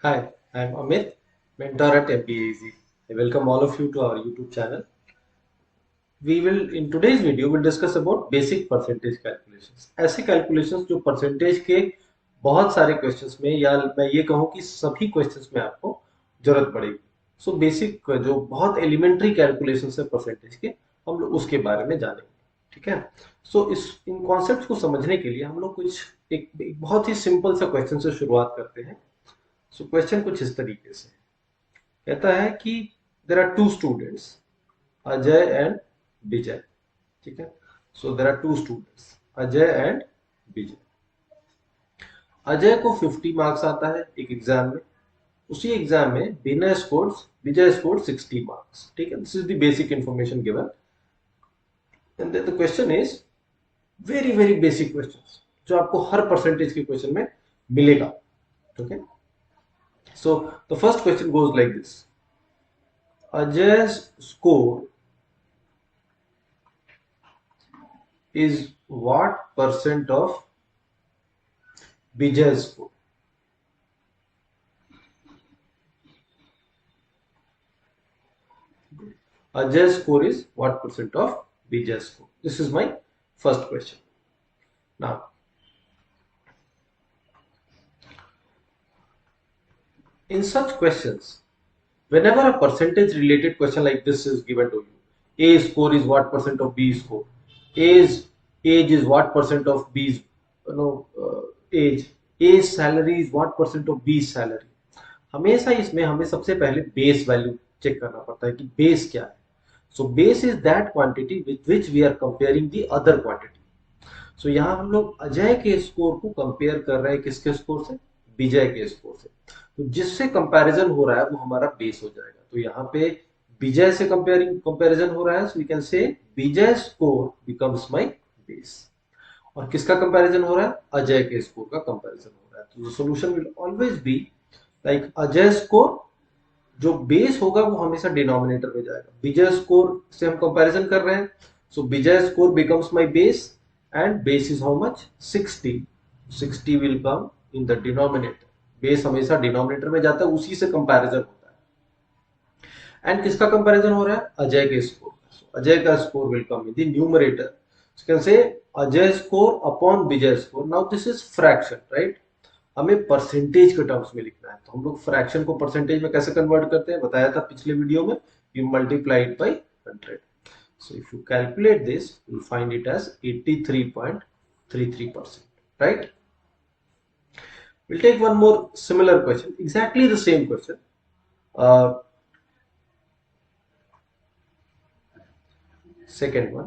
Hi, I'm Amit, mentor at MBA Easy. I welcome all of you to our YouTube channel. We will, in today's video, we'll discuss about basic percentage calculations. ऐसे calculations जो percentage के बहुत सारे questions में या मैं ये कहूँ कि सभी questions में आपको जरूरत पड़ेगी. So basic जो बहुत elementary calculations है percentage के, हम लोग उसके बारे में जानेंगे. ठीक है? So इन concepts को समझने के लिए हम लोग एक बहुत ही simple सा question से शुरुआत करते हैं. So question कुछ इस तरीके से कहता है कि there are two students Ajay and Vijay. ठीक है. So there are two students Ajay and Vijay. Ajay को 50 मार्क्स आता है एक एग्जाम में. उसी एग्जाम में विजय स्कोर्ड 60 मार्क्स. ठीक है. This is the basic information given and the question is very very basic question जो आपको हर परसेंटेज के क्वेश्चन में मिलेगा. Okay. So the first question goes like this. Ajay's score is what percent of Vijay's score? Ajay's score is what percent of Vijay's score? This is my first question. Now, in such questions, whenever a percentage related question like this is given to you, A score is what percent of B score, A's age is what percent of B's age, A's salary is what percent of B's salary. हमेशा इसमें हमें सबसे पहले base value check करना पड़ता है कि base क्या है. So base is that quantity with which we are comparing the other quantity. So यहाँ हम लोग अजय के स्कोर को कंपेयर कर रहे हैं किसके स्कोर से? विजय के स्कोर से. तो जिससे कंपैरिजन हो रहा है वो हमारा बेस हो जाएगा. तो यहाँ पे विजय से कंपैरिजन हो रहा है, सो we can say Vijay score becomes my base. और किसका कंपैरिजन हो रहा है? अजय के स्कोर का कंपैरिजन हो रहा है. तो solution will always be like Ajay score जो बेस होगा वो हमेशा डिनोमिनेटर में जाएगा. विजय स्कोर से हम कंपैरिजन कर रहे हैं, so Vijay score becomes my base and base is how much? 60. 60 will come in the denominator. Base हमेशा डिनोमिनेटर में जाता है, उसी से कंपैरिजन होता है. एंड किसका कंपैरिजन हो रहा है? अजय के स्कोर. अजय का score will come in the numerator. So can say Ajay score upon Vijay score. Now this is fraction, right? हमें परसेंटेज के टर्म्स में लिखना है. तो हम लोग फ्रैक्शन को परसेंटेज में कैसे कन्वर्ट करते हैं बताया था पिछले वीडियो में. You multiply it by 100. So if you calculate this you find it as 83.33%. Right? We'll take one more similar question, exactly the same question. Second one,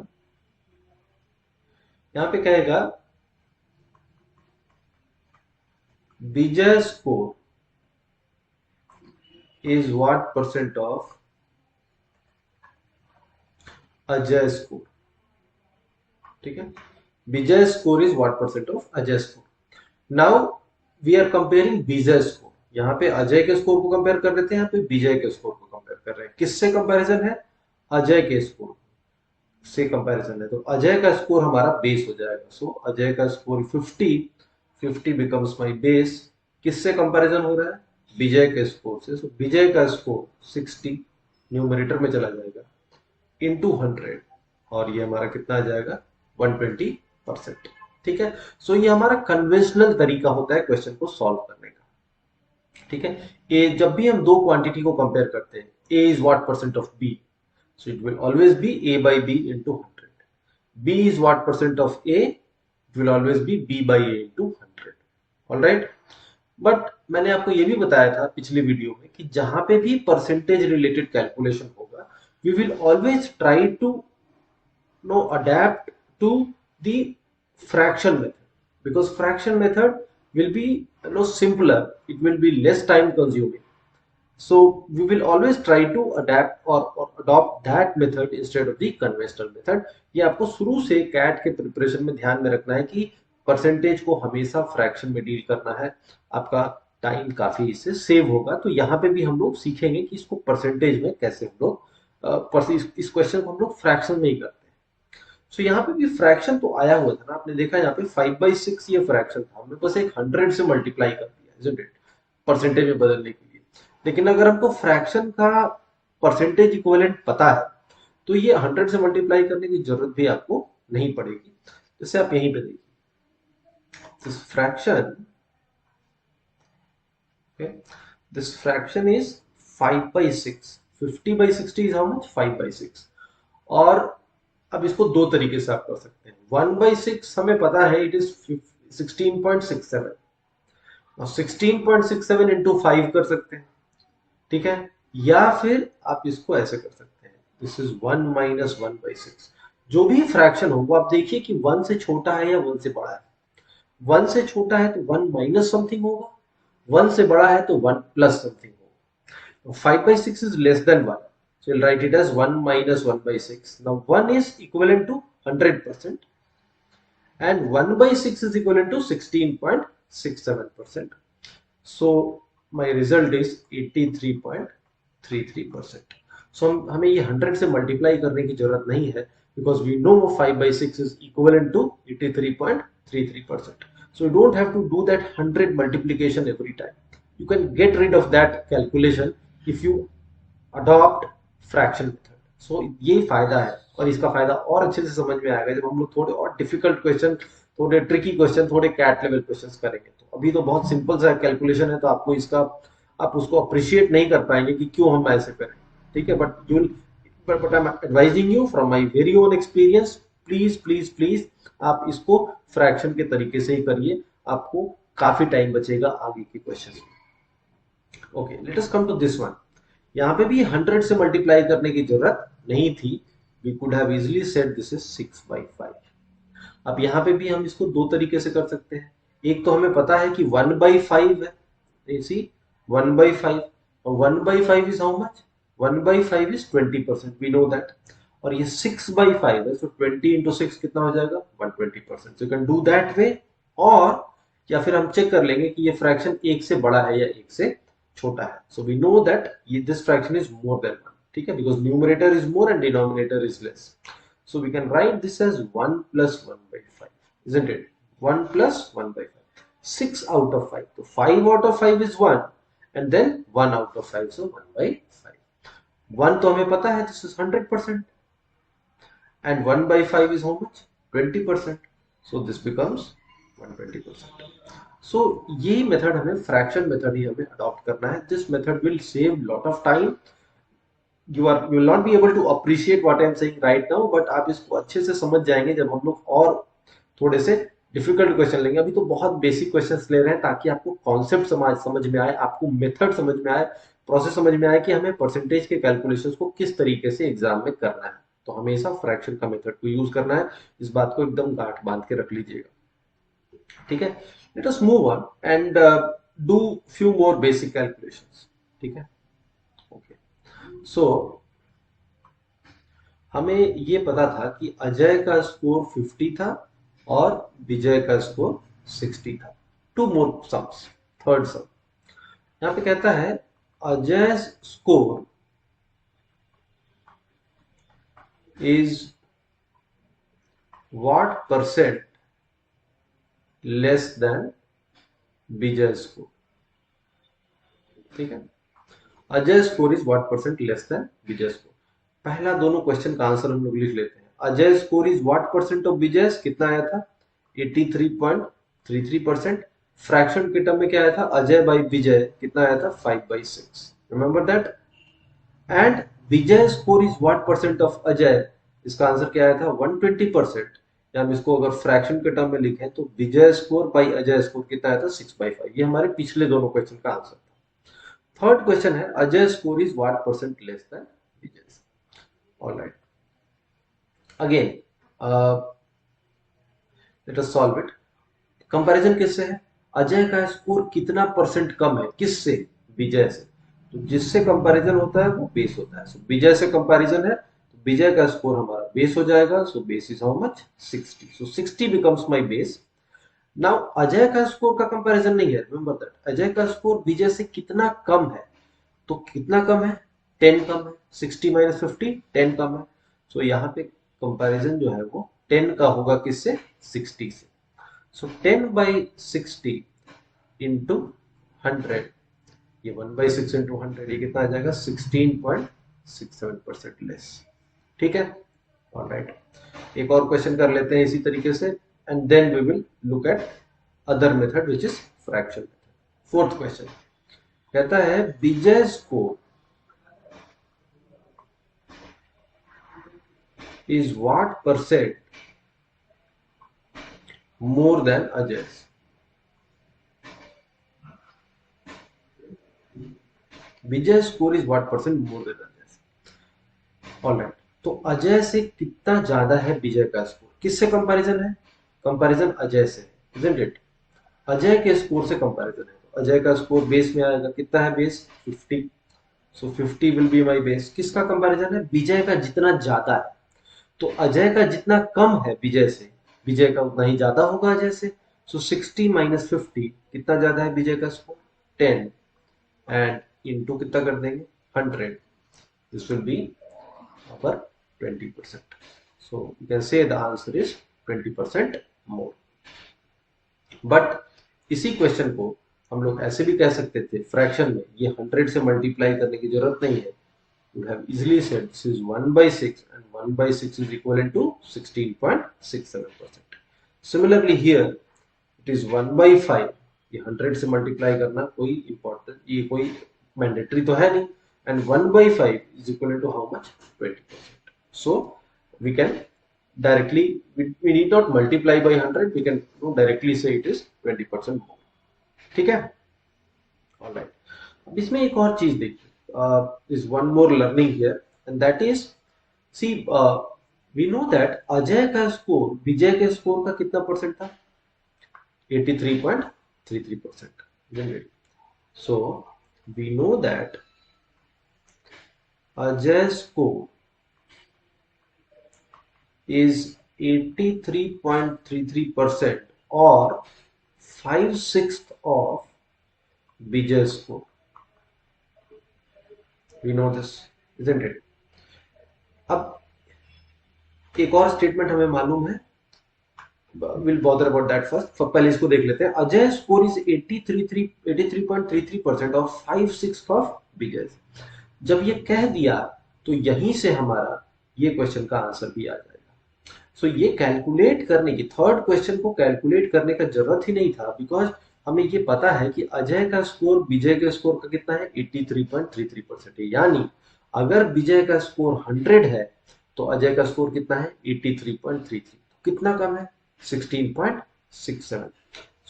यहाँ पे कहेगा Vijay score is what percent of Ajay score. ठीक है. Vijay score is what percent of Ajay score. Now we are comparing Vijay score. यहाँ पे अजय के score को compare कर रहे थे, यहाँ पे विजय के स्कोर को कंपेयर कर रहे हैं. किससे कंपैरिजन है? अजय के स्कोर से कंपैरिजन है. तो अजय का स्कोर हमारा बेस हो जाएगा. सो अजय का स्कोर 50 बिकम्स माय बेस. किससे कंपैरिजन हो रहा है? विजय के स्कोर से. सो विजय का स्कोर 60 न्यूमरेटर में चला जाएगा इनटू 100 और ये हमारा कितना आ जाएगा? 120%. ठीक है. सो ये हमारा कन्वेंशनल तरीका होता है क्वेश्चन को सॉल्व करने का. ठीक है. ए जब भी हम दो क्वांटिटी को कंपेयर करते हैं, A is what percent of B, so it will always be a by b into 100. b is what percent of a, it will always be b by a into 100. all right. But मैंने आपको ये भी बताया था पिछले video में कि जहां पे भी परसेंटेज रिलेटेड कैलकुलेशन होगा we will always try to no adept to the fraction method because fraction method will be simpler, it will be less time consuming. So we will always try to adapt or adopt that method instead of the conventional method. ये आपको शुरू से cat के preparation में ध्यान में रखना है कि परसेंटेज को हमेशा फ्रैक्शन में डील करना है. आपका टाइम काफी इससे सेव होगा. तो यहाँ पे भी हम लोग सीखेंगे कि इसको परसेंटेज में कैसे हम लोग इस क्वेश्चन को हम लोग फ्रैक्शन में ही करते हैं. सो यहाँ पे भी फ्रैक्शन तो आया हुआ था ना, आपने देखा यहाँ पे 5/6 ये फ्रैक्शन था, हमने बस एक 100 से मल्टीप्लाई कर दिया, isn't it? परसेंटेज में बदलने के लिए। लेकिन अगर हमको फ्रैक्शन का परसेंटेज इक्विवेलेंट पता है तो ये 100 से मल्टीप्लाई करने की जरूरत भी आपको नहीं पड़ेगी। जैसे आप यहीं पे देखिए, this fraction, okay, this fraction is 5 by 6, 50 by 60 is how much, 5 by 6। और अब इसको दो तरीके से आप कर सकते हैं। 1 by 6 हमें पता है इट इज 16.67, और 16.67 इंटू 5 कर सकते हैं, ठीक है। या फिर आप इसको ऐसे कर सकते हैं, दिस इज 1 माइनस 1 बाई 6। जो भी फ्रैक्शन हो वो आप देखिए कि 1 से छोटा है या 1 से बड़ा है। 1 से छोटा है तो 1 माइनस समथिंग होगा, 1 से बड़ा है तो 1 प्लस समथिंग होगा। 5 by 6 is less than 1, so we'll write it as 1 minus 1 by 6। now 1 is equivalent to 100% and 1 by 6 is equivalent to 16.67%, so my result is 83.33%। so हमें ये 100 से मल्टीप्लाई करने की जरूरत नहीं है, because we know 5 by 6 is equivalent to 83.33%, so you don't have to do that 100 multiplication every time। you can get rid of that calculation if you adopt fraction method। so ये फायदा है, और इसका फायदा और अच्छे से समझ में आएगा जब हम लोग थोड़े और डिफिकल्ट क्वेश्चन, थोड़े ट्रिकी क्वेश्चन, थोड़े कैट लेवल क्वेश्चंस करेंगे। तो अभी तो बहुत सिंपल सा कैलकुलेशन है, तो आपको इसका, आप उसको अप्रिशिएट नहीं कर पाएंगे कि क्यों हम ऐसे करें, ठीक है। But you, but I am advising you from my very own experience, please please please आप इसको फ्रैक्शन के तरीके से ही करिए, आपको काफी टाइम बचेगा आगे के क्वेश्चन में। Okay, let us come to this one. यहाँ पे भी 100 से मल्टीप्लाई करने की जरूरत नहीं थी, we could have easily said this is 6 by 5। अब यहाँ पे भी हम इसको दो तरीके से कर सकते हैं। एक तो हमें पता है कि 1 by 5 है, सी 1 by 5, और 1 by 5 is how much, 1 by 5 is 20%, we know that. और ये 6 by 5 है, सो 20 into 6 कितना हो जाएगा, 120%। सो you can do that way, और या फिर हम चेक कर लेंगे कि ये फ्रैक्शन एक से बड़ा है या एक से छोटा है। सो वी नो दैट ये this fraction is more than 1, ठीक है, because numerator is more and denominator is less. So we can write this as 1 plus 1 by 5, isn't it? 1 plus 1 by 5. 6 out of 5. So 5 out of 5 is 1, and then 1 out of 5, so 1 by 5. 1 तो हमें पता है, this is 100%. And 1 by 5 is how much? 20%. So this becomes 120%. So ये method हमें fraction method ही हमें adopt करना है। This method will save lot of time। you will not be able to appreciate what I am saying right now, but आप इसको अच्छे से समझ जाएंगे जब हम लोग और थोड़े से डिफिकल्ट क्वेश्चन लेंगे। अभी तो बहुत बेसिक क्वेश्चंस ले रहे हैं ताकि आपको कॉन्सेप्ट समझ में आए, आपको मेथड समझ में आए, प्रोसेस समझ में आए कि हमें परसेंटेज के कैलकुलेशंस को किस तरीके से एग्जाम में करना है। तो हमेशा फ्रैक्शन का मेथड को यूज करना है, इस बात को एकदम गांठ बांध के रख लीजिएगा, ठीक है। Let us move on and do few more basic calculations, ठीक है। ओके, सो हमें ये पता था कि अजय का स्कोर 50 था और विजय का स्कोर 60 था। Two more sums, third sum यहां पे कहता है Ajay score is what percent less than Vijay score, ठीक है। Ajay score is what percent less than Vijay score. पहला दोनों क्वेश्चन का आंसर हम लोग लिख लेते हैं। Ajay score is what percent of Vijay, कितना आया था, 83.33%। फ्रैक्शन के टर्म में क्या आया था, अजय बाई विजय कितना आया था, 5 by 6, remember that. And Vijay score is what percent of Ajay, इसका आंसर क्या आया था, 120%। या हम इसको अगर फ्रैक्शन के टर्म में लिखें तो विजय स्कोर बाई अजय स्कोर कितना आया था, 6 by 5। ये हमारे पिछले दोनों क्वेश्चन का आंसर था। थर्ड क्वेश्चन है Ajay score is what percent less than Vijay. All right. Again, let us solve it. Comparison किससे है, अजय का स्कोर कितना परसेंट कम है, किससे, विजय से। तो जिससे कंपैरिजन होता है वो बेस होता है। so, विजय से कंपैरिजन है तो विजय का स्कोर हमारा बेस हो जाएगा। सो base is how much, 60। So 60 becomes my base. Now Ajay का स्कोर का कंपैरिजन नहीं है, रिमेंबर दैट। अजय का स्कोर विजय से कितना कम है, तो कितना कम है, 10 कम है। 60 माइनस 50, 10 कम है। सो यहाँ पे कंपैरिजन जो है वो 10 का होगा, किससे, 60 से। सो 10 by 60 into 100 ये 1/6 इंटू 100 ये कितना आ जाएगा 16.67% लेस। ठीक है, ऑलराइट। एक और क्वेश्चन कर लेते हैं इसी तरीके से and then we will look at other method which is fraction method. Fourth question कहता है Vijay score is what percent more than Ajay's? Vijay's score is what percent more than Ajay's? Alright. तो अजय से कितना ज्यादा है विजय का स्कोर? किससे comparison है? कंपैरिजन अजय से, isn't it? अजय के स्कोर से कंपैरिजन है। तो अजय का स्कोर बेस में आएगा, कितना है base? 50। So 50 will be my base. किसका कंपैरिजन है? विजय का जितना ज्यादा है। तो अजय का जितना कम है विजय से, विजय का उतना ही ज्यादा होगा अजय से। सो 60 माइनस 50 कितना ज्यादा है विजय का स्कोर? 10 एंड इनटू कितना कर देंगे? 100। This will be our 20%। So you can say the answer is 20% more. But इसी क्वेश्चन को हम लोग ऐसे भी कह सकते थे फ्रैक्शन में, ये 100 से मल्टीप्लाई करने की जरूरत नहीं है। You have easily said this is 1/6 and 1/6 is equivalent to 16.67%. Similarly here it is 1/5। ये 100 से मल्टीप्लाई करना कोई इंपॉर्टेंट, ये कोई मैंडेटरी तो है नहीं। And 1/5 is equivalent to how much? 20%. So we can directly, we need not multiply by 100, we can directly say it is 20% more। ठीक है, ऑलराइट। अब इसमें एक और चीज देखिए, is one more learning here and that is, see, we know that Ajay का score विजय के स्कोर का कितना परसेंट था? 83.33%। so we know that Ajay score is 83.33% or 5/6 of Vijay score. we know this, isn't it? अब एक और स्टेटमेंट हमें मालूम है, will bother about that first. पहले इसको देख लेते हैं। Ajay score is 83.33% of 5/6 of Vijay. जब ये कह दिया तो यहीं से हमारा ये क्वेश्चन का आंसर भी आ जाएगा। सो ये कैलकुलेट करने की, थर्ड क्वेश्चन को कैलकुलेट करने का जरूरत ही नहीं था, बिकॉज हमें ये पता है कि अजय का स्कोर विजय के स्कोर का कितना है? 83.33% है। यानी अगर विजय का स्कोर 100 है तो अजय का स्कोर कितना है? 83.33। कितना कम है? 16.67।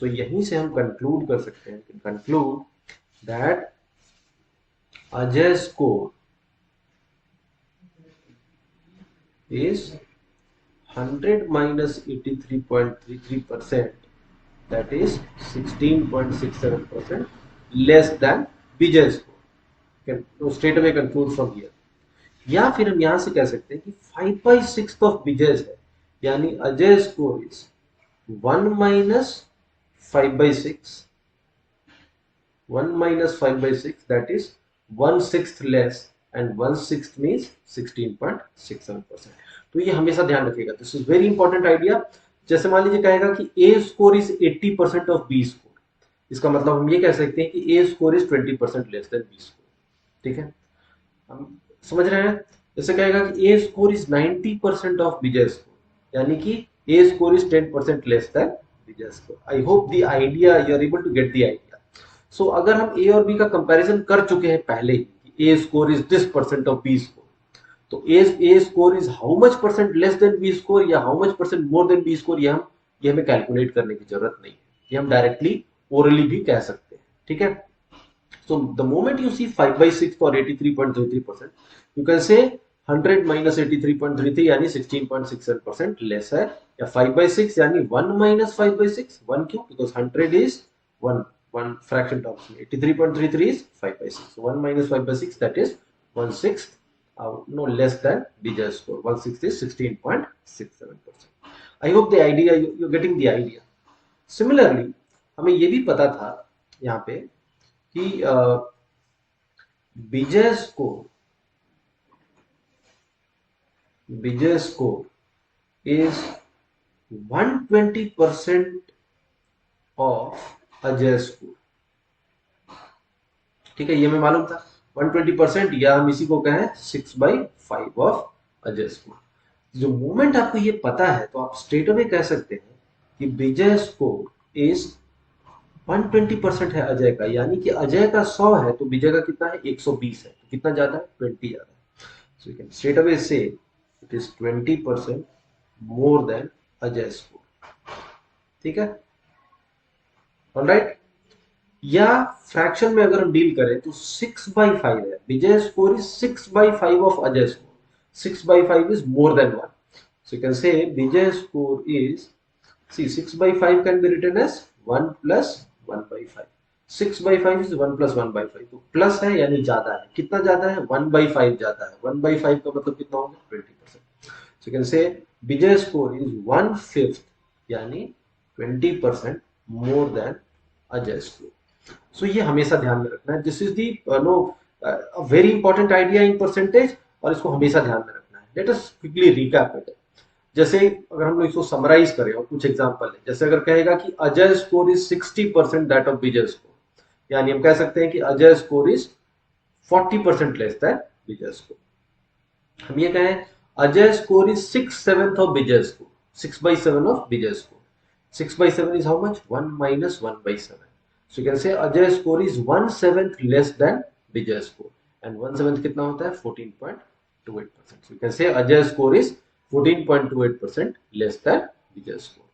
सो यहीं से हम कंक्लूड कर सकते हैं, conclude that Ajay score is 100 minus 83.33%, that is 16.67% less than Vijay score। Can straight away conclude from here। या फिर हम यहां से कह सकते हैं कि 5/6 ऑफ विजय है, यानी Ajay score is 1 minus 5/6, 1 minus 5/6, that is 1/6 less and 1/6 means 16.67%। तो ये हमेशा ध्यान रखिएगा, this is very important idea. जैसे मान लीजिए कहेगा कि A score is 80% of B score, इसका मतलब हम ये कह सकते हैं कि A score is 20% less than B score. ठीक है, हम समझ रहे हैं? जैसे कहेगा कि A score is 90% of Vijay score, यानी कि A score is 10% less than Vijay score. I hope the idea, you are able to get the idea. So अगर हम ए और बी का कंपैरिजन कर चुके हैं पहले ही, A score is this percent of B score, तो A score is how much percent less than B score या how much percent more than B score, ये हमें कैलकुलेट करने की जरूरत नहीं है, ये हम डायरेक्टली ओरली भी कह सकते हैं। ठीक है, so the moment you see 5/6 for 83.33%, you can say 100 minus 83.33 यानी 16.67% लेस है, या 5/6 यानी 1 minus 5/6। 1 क्यों? because 100 is 1 fraction terms में, 83.33 is 5/6, so 1 minus 5/6 that is 1/6, no less than Vijay score। 1/6 is 16.67%। I hope the idea, you're getting the idea। Similarly हमें ये भी पता था यहाँ पे कि Vijay score is 120% of Ajay score. ठीक है, ये हमें मालूम था 120%, या हम इसी को कहें 6/5 ऑफ अजय स्कोर। जो मोमेंट आपको ये पता है तो आप स्ट्रेट अवे कह सकते हैं कि विजय स्कोर इज 120% है अजय का, यानी कि अजय का 100 है तो विजय का कितना है 120 है, तो कितना ज्यादा है 20 ज्यादा है। So you can straight away say it is 20% more than Ajay score. ठीक है, ऑलराइट। या फ्रैक्शन में अगर हम डील करें तो 6/5 है, Vijay score is 6/5 of Ajay score, 6/5 is more than 1. So you can say Vijay score is, see 6/5 can be written as 1 plus 1/5. 6/5 is 1 plus 1/5, तो प्लस है यानी ज्यादा है, कितना ज्यादा है 1/5 ज्यादा है, 1/5 का मतलब कितना होगा 20%। So you can say Vijay score is 1/5 यानी 20% more than Ajay score. So ये हमेशा ध्यान में रखना है, this is the know very important idea in percentage, और इसको हमेशा ध्यान में रखना है। Let us quickly recap it. जैसे अगर हम लोग इसको समराइज करें और कुछ एग्जांपल है, जैसे अगर कहेगा कि Ajay score is 60% that of Vijay score, यानी हम कह सकते हैं कि Ajay score is 40% less than Vijay score. हम ये कहें Ajay score is 6/7 of Vijay score, 6/7 of Vijay score, 6/7 is how much 1 minus 1/7. So you can say Ajay score is 1/7 less than Vijay score, and 1/7 कितना होता है 14.28%. So you can say Ajay score is 14.28% less than Vijay score.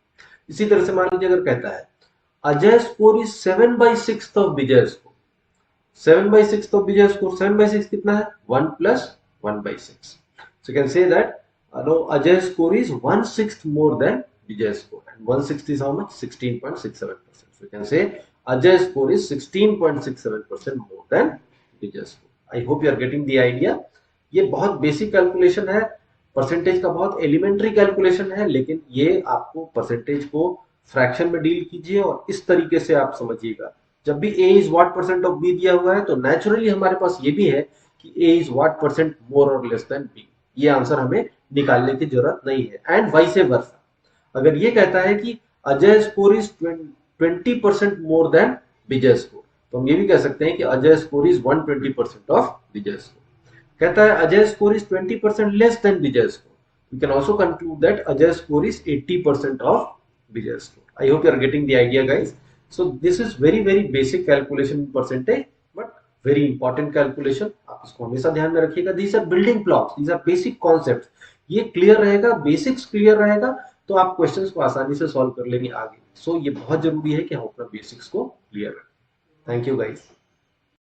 इसी तरह से मान लीजिए अगर कहता है Ajay score is 7/6 of Vijay score, 7/6 of Vijay score, 7/6 कितना है 1 plus 1/6. So you can say that no, Ajay score is 1/6 more than Vijay score, and 1/6 is how much 16.67%. So you can say Ajay score is 16.67% more than Vijay score. I hope you are getting the idea. ये बहुत basic calculation है, percentage का बहुत elementary calculation है, लेकिन ये आपको percentage को फ्रैक्शन में डील कीजिए और इस तरीके से आप समझिएगा। जब भी a is what percent of b दिया हुआ है तो नेचुरली हमारे पास ये भी है कि a is what percent more or less than b, ये आंसर हमें निकालने की जरूरत नहीं है। एंड वाइस वर्सा, अगर ये कहता है कि Ajay score is 20% more then Vijay score, तो हम ये भी कह सकते हैं कि Ajay score is 120% of Vijay score. कहता है Ajay score is 20% less than Vijay score, we can also conclude that Ajay score is 80% of Vijay score. I hope you are getting the idea, guys. So this is very basic calculation in percentage, but very important calculation. आप इसको हमेशा ध्यान में रखिएगा। These are building blocks, these are basic concepts. ये clear रहेगा, basics clear रहेगा तो आप क्वेश्चंस को आसानी से सॉल्व कर लेंगे आगे। सो ये बहुत जरूरी है कि हम अपना बेसिक्स को क्लियर रखें। Thank you guys.